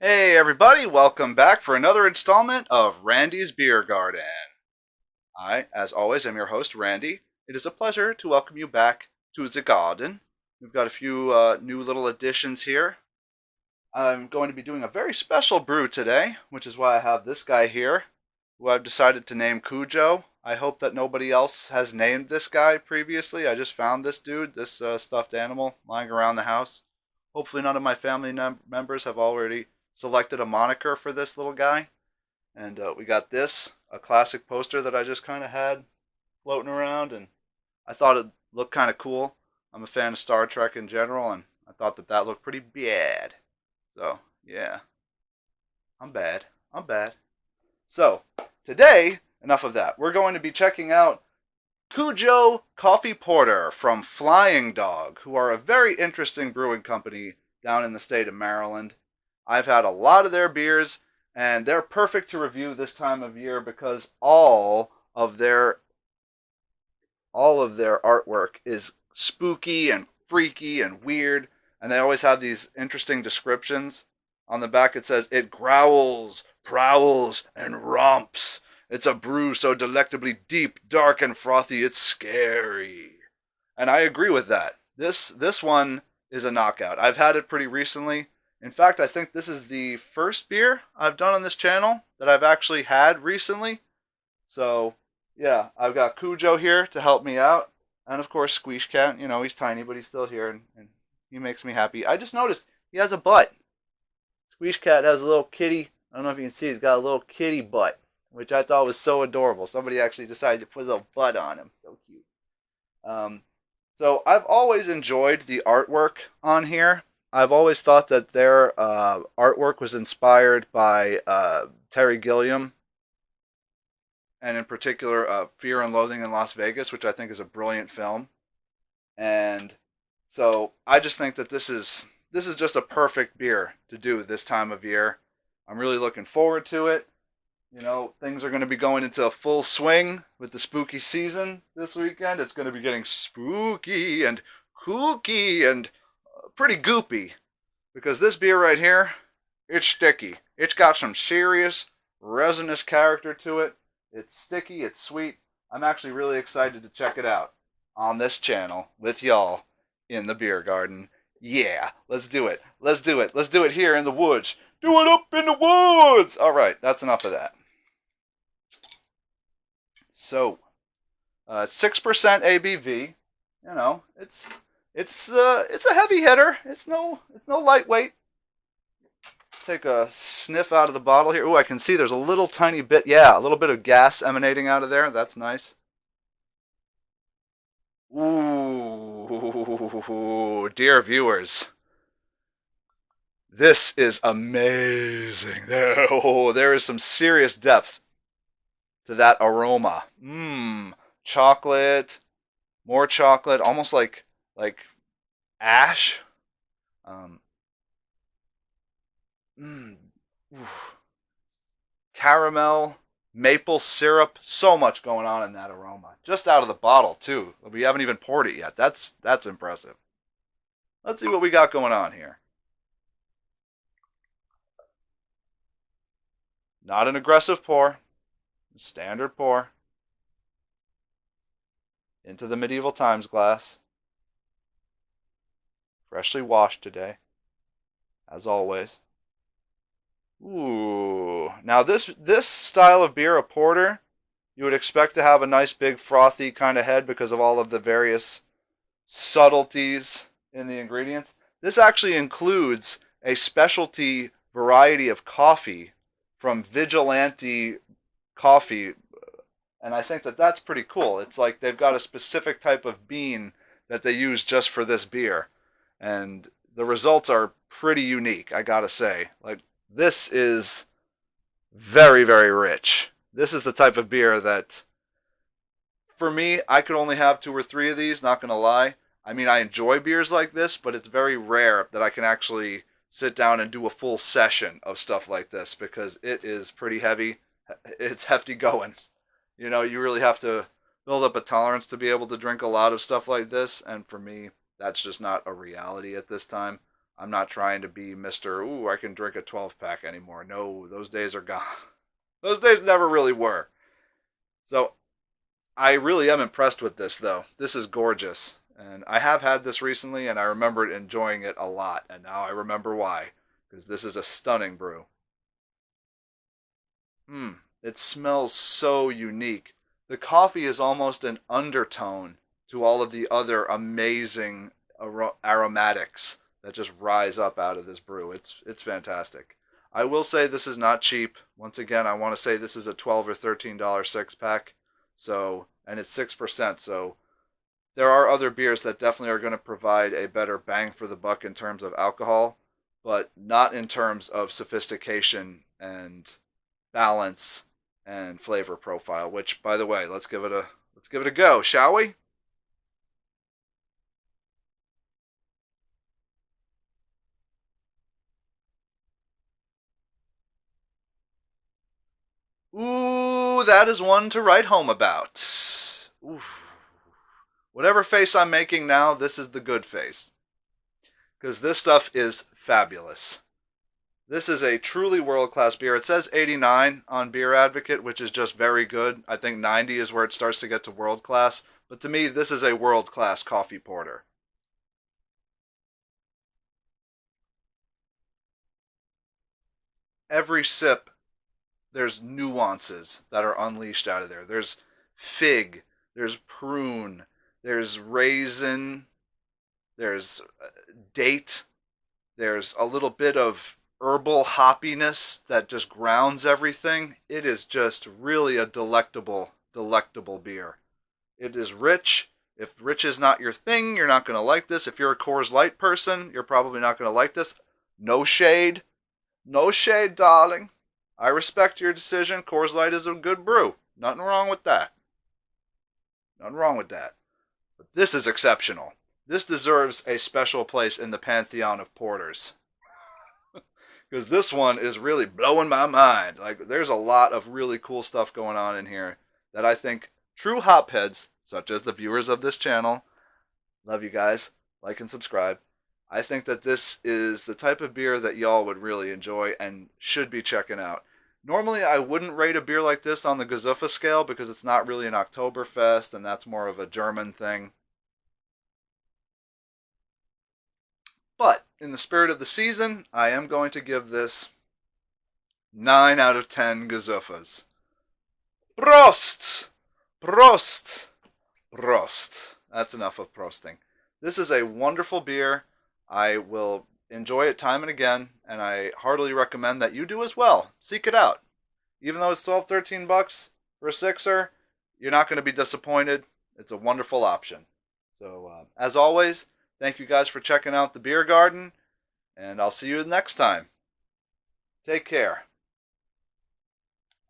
Hey everybody, welcome back for another installment of Randy's Beer Garden. I, as always, am your host, Randy. It is a pleasure to welcome you back to the garden. We've got a few new little additions here. I'm going to be doing a very special brew today, which is why I have this guy here, who I've decided to name Kujo. I hope that nobody else has named this guy previously. I just found this dude, this stuffed animal, lying around the house. Hopefully none of my family members have already selected a moniker for this little guy. And we got this, a classic poster that I just kind of had floating around, and I thought it looked kind of cool. I'm a fan of Star Trek in general, and I thought that looked pretty bad. So, yeah, I'm bad. I'm bad. So, today, enough of that. We're going to be checking out Kujo Coffee Porter from Flying Dog, who are a very interesting brewing company down in the state of Maryland. I've had a lot of their beers, and they're perfect to review this time of year because all of their artwork is spooky and freaky and weird, and they always have these interesting descriptions. On the back it says, "It growls, prowls, and romps. It's a brew so delectably deep, dark, and frothy, it's scary." And I agree with that. This one is a knockout. I've had it pretty recently. In fact, I think this is the first beer I've done on this channel that I've actually had recently. So, yeah, I've got Kujo here to help me out. And of course, Squeeze Cat. You know, he's tiny, but he's still here, and he makes me happy. I just noticed he has a butt. Squeeze Cat has a little kitty. I don't know if you can see, he's got a little kitty butt, which I thought was so adorable. Somebody actually decided to put a little butt on him. So cute. So I've always enjoyed the artwork on here. I've always thought that their artwork was inspired by Terry Gilliam, and in particular Fear and Loathing in Las Vegas, which I think is a brilliant film. And so I just think that this is just a perfect beer to do this time of year. I'm really looking forward to it. You know, things are going to be going into a full swing with the spooky season this weekend. It's going to be getting spooky and kooky and pretty goopy, because this beer right here, it's sticky. It's got some serious resinous character to it. It's sticky, it's sweet. I'm actually really excited to check it out on this channel with y'all in the beer garden. Yeah, let's do it. Let's do it. Let's do it here in the woods. Do it up in the woods. All right, that's enough of that. So, 6% ABV. You know, it's a heavy hitter. It's no lightweight. Take a sniff out of the bottle here. Ooh, I can see there's a little tiny bit, yeah, a little bit of gas emanating out of there. That's nice. Ooh, dear viewers, this is amazing. There is some serious depth to that aroma. Mmm, chocolate, more chocolate, almost like ash. Um, mm, Caramel, maple syrup, so much going on in that aroma. Just out of the bottle too. We haven't even poured it yet. That's impressive. Let's see what we got going on here. Not an aggressive pour. Standard pour. Into the medieval times glass. Freshly washed today, as always. Ooh. Now this style of beer, a porter, you would expect to have a nice big frothy kind of head because of all of the various subtleties in the ingredients. This actually includes a specialty variety of coffee from Vigilante Coffee, and I think that that's pretty cool. It's like they've got a specific type of bean that they use just for this beer, and the results are pretty unique, I gotta say. Like, this is very, very rich. This is the type of beer that, for me, I could only have two or three of these, not gonna lie. I mean, I enjoy beers like this, but it's very rare that I can actually sit down and do a full session of stuff like this because it is pretty heavy. It's hefty going. You know, you really have to build up a tolerance to be able to drink a lot of stuff like this, and for me, that's just not a reality at this time. I'm not trying to be Mr. Ooh, I can drink a 12 pack anymore. No, those days are gone. Those days never really were. So I really am impressed with this, though. This is gorgeous. And I have had this recently, and I remembered enjoying it a lot. And now I remember why. Because this is a stunning brew. It smells so unique. The coffee is almost an undertone to all of the other amazing aromatics that just rise up out of this brew. It's fantastic. I will say this is not cheap. Once again, I want to say this is a $12 or $13 six pack. So, and it's 6%. So there are other beers that definitely are going to provide a better bang for the buck in terms of alcohol, but not in terms of sophistication and balance and flavor profile. Which, by the way, let's give it a go, shall we? Ooh, that is one to write home about. Oof. Whatever face I'm making now, this is the good face. Because this stuff is fabulous. This is a truly world class beer. It says 89 on Beer Advocate, which is just very good. I think 90 is where it starts to get to world class. But to me, this is a world class coffee porter. Every sip, there's nuances that are unleashed out of there. There's fig, there's prune, there's raisin, there's date, there's a little bit of herbal hoppiness that just grounds everything. It is just really a delectable, delectable beer. It is rich. If rich is not your thing, you're not going to like this. If you're a Coors Light person, you're probably not going to like this. No shade. No shade, darling. I respect your decision. Coors Light is a good brew. Nothing wrong with that. Nothing wrong with that. But this is exceptional. This deserves a special place in the pantheon of porters. Because this one is really blowing my mind. Like, there's a lot of really cool stuff going on in here that I think true hopheads, such as the viewers of this channel, love you guys, like and subscribe. I think that this is the type of beer that y'all would really enjoy and should be checking out. Normally, I wouldn't rate a beer like this on the Gazuffa scale because it's not really an Oktoberfest and that's more of a German thing. But in the spirit of the season, I am going to give this 9 out of 10 Gazuffas. Prost! Prost! Prost. That's enough of prosting. This is a wonderful beer. I will enjoy it time and again, and I heartily recommend that you do as well. Seek it out. Even though it's 12, $13 for a sixer, you're not going to be disappointed. It's a wonderful option. So, as always, thank you guys for checking out the Beer Garden, and I'll see you next time. Take care.